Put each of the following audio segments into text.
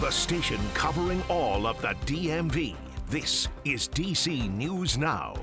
the station covering all of the DMV. This is DC News Now.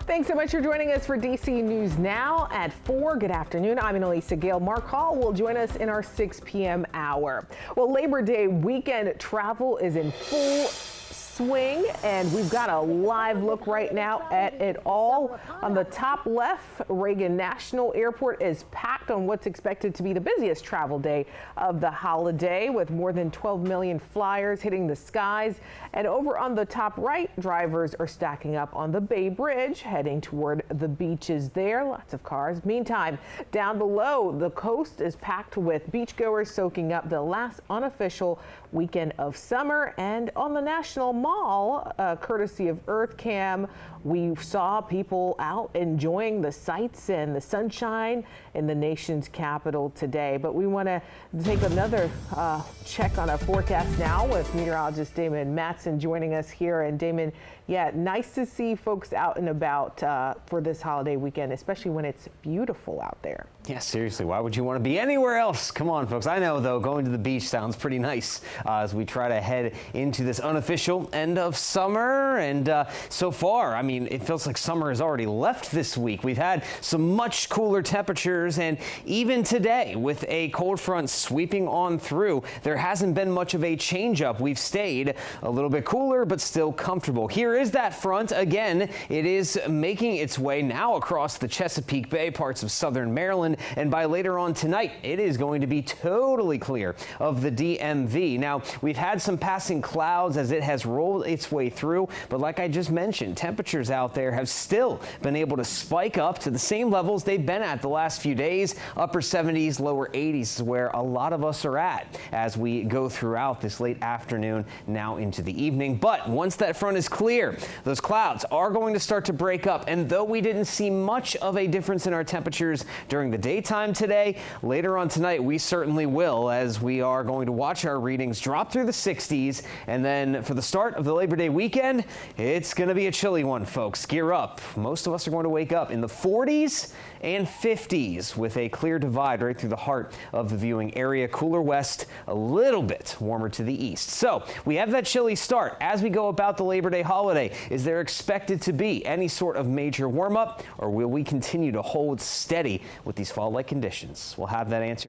Thanks so much for joining us for DC News Now at 4. Good afternoon. I'm Annalisa Gale. Mark Hall will join us in our 6 p.m. hour. Well, Labor Day weekend travel is in full swing, and we've got a live look right now at it all. On the top left, Reagan National Airport is packed on what's expected to be the busiest travel day of the holiday, with more than 12 million flyers hitting the skies. And over on the top right, drivers are stacking up on the Bay Bridge, heading toward the beaches there. Lots of cars. Meantime, down below, the coast is packed with beachgoers soaking up the last unofficial weekend of summer. And on the National Mall, courtesy of EarthCam, we saw people out enjoying the sights and the sunshine in the nation's capital today. But we want to take another check on our forecast now with meteorologist Damon Matson joining us here. And Damon, yeah, nice to see folks out and about for this holiday weekend, especially when it's beautiful out there. Yeah, seriously, why would you want to be anywhere else? Come on, folks. I know, though, going to the beach sounds pretty nice as we try to head into this unofficial end of summer. And so far, I mean, it feels like summer has already left this week. We've had some much cooler temperatures, and even today, with a cold front sweeping on through, there hasn't been much of a change up. We've stayed a little bit cooler, but still comfortable. Here is that front again. It is making its way now across the Chesapeake Bay, parts of southern Maryland. And by later on tonight, it is going to be totally clear of the DMV. Now, we've had some passing clouds as it has rolled its way through, but like I just mentioned, temperatures out there have still been able to spike up to the same levels they've been at the last few days. Upper 70s, lower 80s is where a lot of us are at as we go throughout this late afternoon, now into the evening. But once that front is clear, those clouds are going to start to break up. And though we didn't see much of a difference in our temperatures during the daytime today, later on tonight we certainly will, as we are going to watch our readings drop through the 60s. And then for the start of the Labor Day weekend, it's going to be a chilly one, folks. Gear up. Most of us are going to wake up in the 40s and 50s with a clear divide right through the heart of the viewing area. Cooler west, a little bit warmer to the east. So we have that chilly start as we go about the Labor Day holiday. Is there expected to be any sort of major warm up, or will we continue to hold steady with these fall-like conditions? We'll have that answer.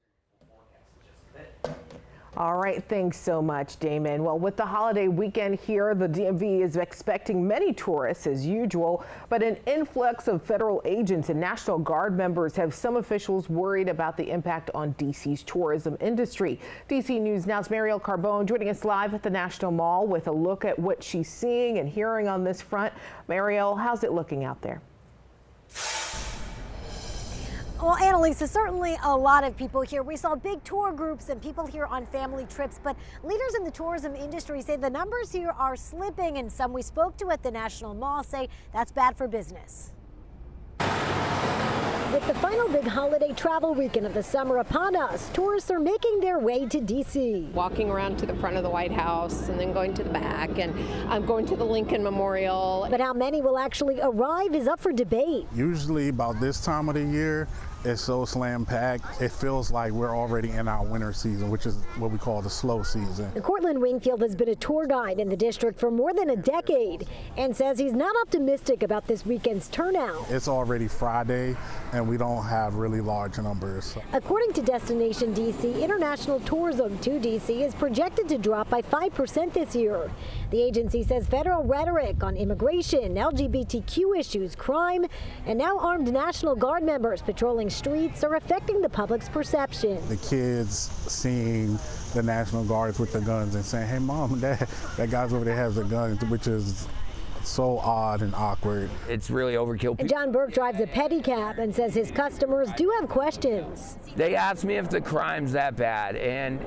All right, thanks so much, Damon. Well, with the holiday weekend here, the DMV is expecting many tourists as usual, but an influx of federal agents and National Guard members have some officials worried about the impact on DC's tourism industry. DC News Now's Mariel Carbone joining us live at the National Mall with a look at what she's seeing and hearing on this front. Mariel, how's it looking out there? Well, Annalisa, certainly a lot of people here. We saw big tour groups and people here on family trips, but leaders in the tourism industry say the numbers here are slipping, and some we spoke to at the National Mall say that's bad for business. With the final big holiday travel weekend of the summer upon us, tourists are making their way to D.C. Walking around to the front of the White House and then going to the back, and I'm going to the Lincoln Memorial. But how many will actually arrive is up for debate. Usually about this time of the year, it's so slam packed. It feels like we're already in our winter season, which is what we call the slow season. Cortland Wingfield has been a tour guide in the district for more than a decade and says he's not optimistic about this weekend's turnout. It's already Friday and we don't have really large numbers. According to Destination DC, international tourism to DC is projected to drop by 5% this year. The agency says federal rhetoric on immigration, LGBTQ issues, crime, and now armed National Guard members patrolling streets are affecting the public's perception. The kids seeing the National Guards with the guns and saying, hey, Mom and Dad, that guy's over there has a gun, which is so odd and awkward. It's really overkill. And John Burke drives a pedicab and says his customers do have questions. They ask me if the crime's that bad, and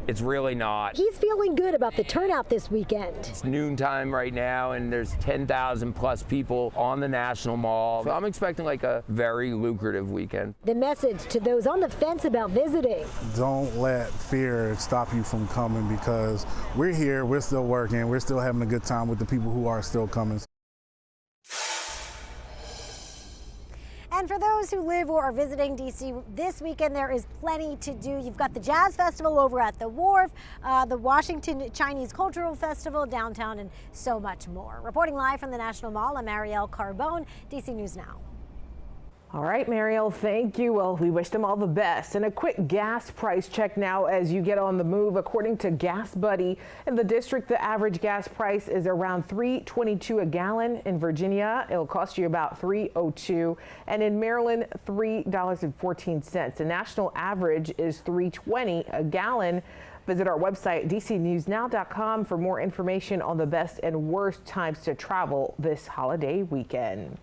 it's really not. He's feeling good about the turnout this weekend. It's noontime right now, and there's 10,000 plus people on the National Mall. So I'm expecting like a very lucrative weekend. The message to those on the fence about visiting: don't let fear stop you from coming, because we're here, we're still working, we're still having a good time with the people who are still coming. And for those who live or are visiting D.C. this weekend, there is plenty to do. You've got the Jazz Festival over at the Wharf, the Washington Chinese Cultural Festival downtown, and so much more. Reporting live from the National Mall, I'm Marielle Carbone, D.C. News Now. All right, Marielle, thank you. Well, we wish them all the best. And a quick gas price check now as you get on the move. According to Gas Buddy, in the district, the average gas price is around $3.22 a gallon. In Virginia, it'll cost you about $3.02. And in Maryland, $3.14. The national average is $3.20 a gallon. Visit our website, dcnewsnow.com, for more information on the best and worst times to travel this holiday weekend.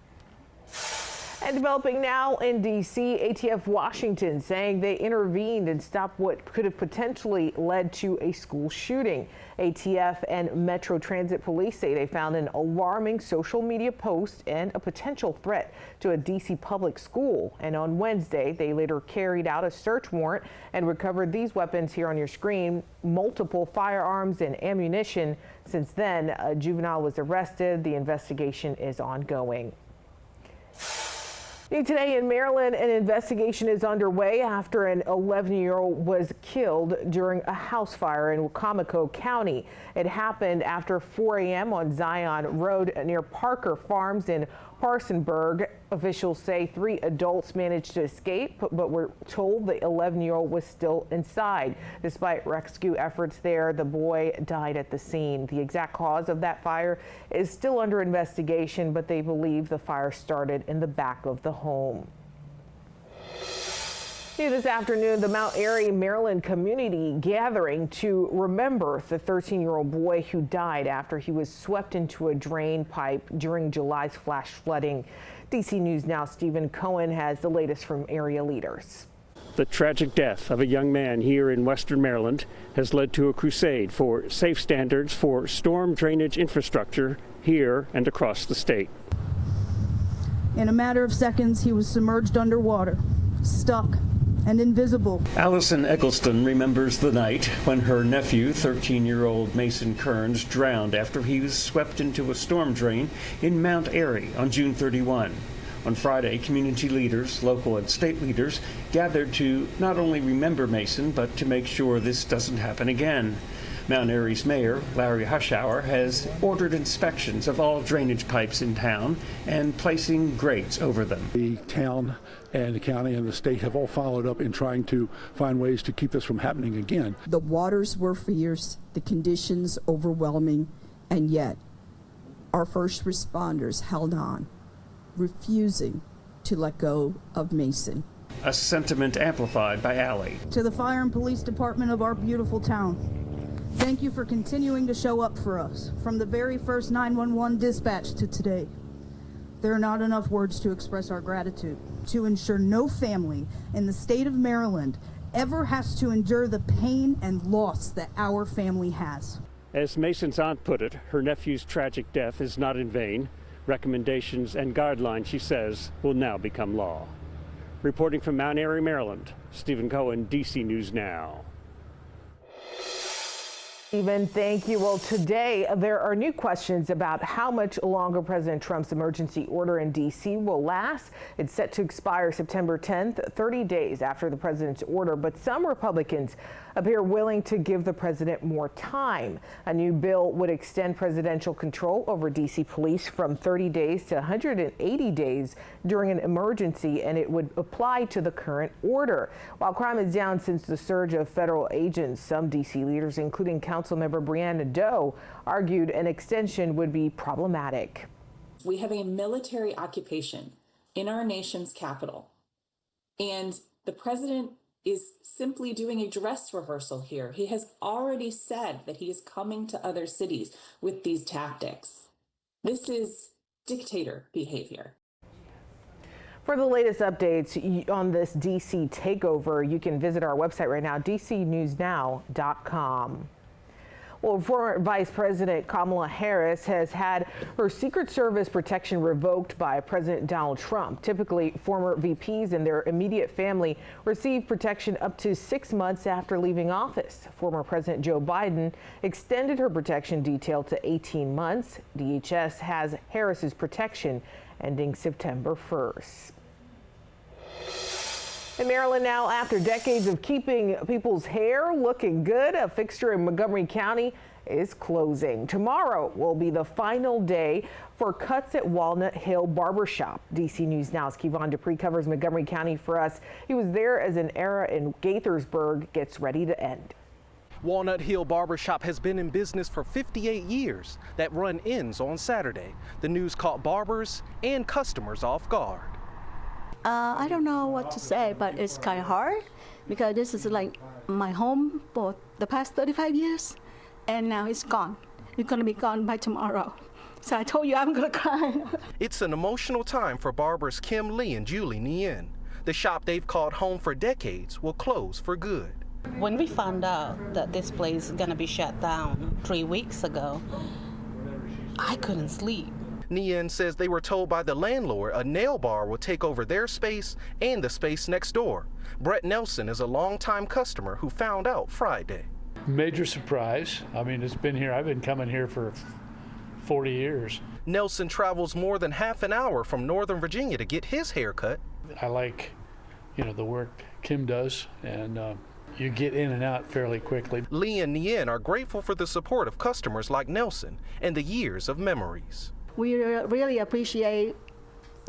And developing now in D.C., ATF Washington saying they intervened and stopped what could have potentially led to a school shooting. ATF and Metro Transit Police say they found an alarming social media post and a potential threat to a D.C. public school. And on Wednesday, they later carried out a search warrant and recovered these weapons here on your screen, multiple firearms and ammunition. Since then, a juvenile was arrested. The investigation is ongoing. Today in Maryland, an investigation is underway after an 11-year-old was killed during a house fire in Wicomico County. It happened after 4 a.m. on Zion Road near Parker Farms in Parsonburg. Officials say 3 adults managed to escape, but were told the 11-year-old was still inside. Despite rescue efforts there, the boy died at the scene. The exact cause of that fire is still under investigation, but they believe the fire started in the back of the home. This afternoon, the Mount Airy, Maryland community gathering to remember the 13-year-old boy who died after he was swept into a drain pipe during July's flash flooding. DC News Now Stephen Cohen has the latest from area leaders. The tragic death of a young man here in Western Maryland has led to a crusade for safe standards for storm drainage infrastructure here and across the state. In a matter of seconds, he was submerged underwater, stuck and invisible. Allison Eggleston remembers the night when her nephew, 13-year-old Mason Kearns, drowned after he was swept into a storm drain in Mount Airy on June 31. On Friday, community leaders, local and state leaders, gathered to not only remember Mason, but to make sure this doesn't happen again. Mount Airy's mayor, Larry Hushauer, has ordered inspections of all drainage pipes in town and placing grates over them. The town and the county and the state have all followed up in trying to find ways to keep this from happening again. The waters were fierce, the conditions overwhelming, and yet our first responders held on, refusing to let go of Mason. A sentiment amplified by Allie. To the fire and police department of our beautiful town, thank you for continuing to show up for us, from the very first 911 dispatch to today. There are not enough words to express our gratitude, to ensure no family in the state of Maryland ever has to endure the pain and loss that our family has. As Mason's aunt put it, her nephew's tragic death is not in vain. Recommendations and guidelines, she says, will now become law. Reporting from Mount Airy, Maryland, Stephen Cohen, DC News Now. Stephen, thank you. Well, today there are new questions about how much longer President Trump's emergency order in D.C. will last. It's set to expire September 10th, 30 days after the president's order, but some Republicans appear willing to give the president more time. A new bill would extend presidential control over D.C. police from 30 days to 180 days during an emergency, and it would apply to the current order. While crime is down since the surge of federal agents, some D.C. leaders, including Councilmember Brianna Doe, argued an extension would be problematic. We have a military occupation in our nation's capital, and the president is simply doing a dress rehearsal here. He has already said that he is coming to other cities with these tactics. This is dictator behavior. For the latest updates on this D.C. takeover, you can visit our website right now, dcnewsnow.com. Well, former Vice President Kamala Harris has had her Secret Service protection revoked by President Donald Trump. Typically, former VPs and their immediate family receive protection up to 6 months after leaving office. Former President Joe Biden extended her protection detail to 18 months. DHS has Harris's protection ending September 1st. In Maryland now, after decades of keeping people's hair looking good, a fixture in Montgomery County is closing. Tomorrow will be the final day for cuts at Walnut Hill Barbershop. DC News Now's Kevon Dupree covers Montgomery County for us. He was there as an era in Gaithersburg gets ready to end. Walnut Hill Barbershop has been in business for 58 years. That run ends on Saturday. The news caught barbers and customers off guard. I don't know what to say, but it's kind of hard because this is like my home for the past 35 years, and now it's gone. It's going to be gone by tomorrow. So I told you I'm going to cry. It's an emotional time for barbers Kim Lee and Julie Nguyen. The shop they've called home for decades will close for good. When we found out that this place is going to be shut down 3 weeks ago, I couldn't sleep. Nguyen says they were told by the landlord a nail bar will take over their space and the space next door. Brett Nelson is a longtime customer who found out Friday. Major surprise. I mean, it's been here. I've been coming here for 40 years. Nelson travels more than half an hour from Northern Virginia to get his hair cut. I like, the work Kim does, and you get in and out fairly quickly. Lee and Nguyen are grateful for the support of customers like Nelson and the years of memories. We really appreciate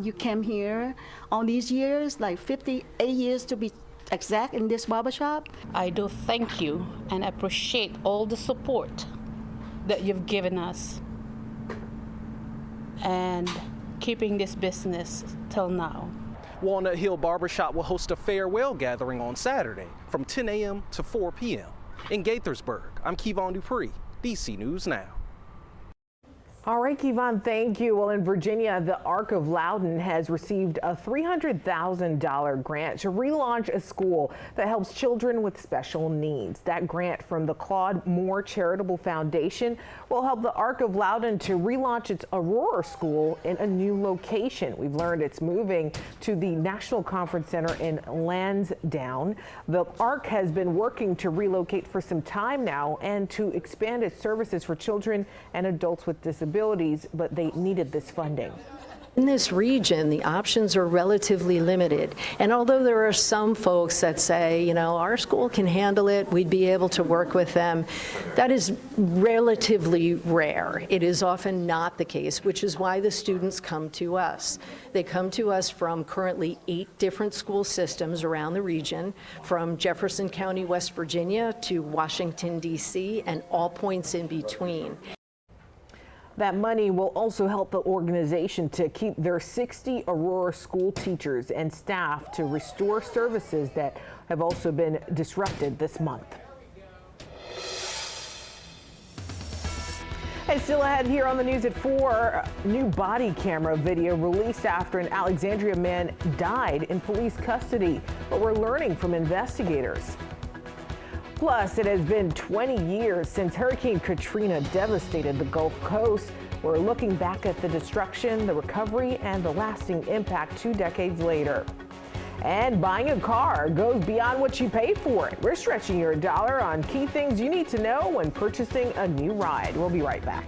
you came here all these years, like 58 years to be exact, in this barbershop. I do thank you and appreciate all the support that you've given us and keeping this business till now. Walnut Hill Barbershop will host a farewell gathering on Saturday from 10 a.m. to 4 p.m. In Gaithersburg, I'm Kevon Dupree, DC News Now. All right, Kevon, thank you. Well, in Virginia, the Ark of Loudoun has received a $300,000 grant to relaunch a school that helps children with special needs. That grant from the Claude Moore Charitable Foundation will help the Ark of Loudoun to relaunch its Aurora School in a new location. We've learned it's moving to the National Conference Center in Lansdowne. The Ark has been working to relocate for some time now and to expand its services for children and adults with disabilities, but they needed this funding. In this region, the options are relatively limited. And although there are some folks that say, our school can handle it, we'd be able to work with them, that is relatively rare. It is often not the case, which is why the students come to us. They come to us from currently 8 different school systems around the region, from Jefferson County, West Virginia to Washington, D.C., and all points in between. That money will also help the organization to keep their 60 Aurora school teachers and staff to restore services that have also been disrupted this month. And still ahead here on the news at 4, new body camera video released after an Alexandria man died in police custody. But we're learning from investigators. Plus, it has been 20 years since Hurricane Katrina devastated the Gulf Coast. We're looking back at the destruction, the recovery, and the lasting impact 2 decades later. And buying a car goes beyond what you pay for it. We're stretching your dollar on key things you need to know when purchasing a new ride. We'll be right back.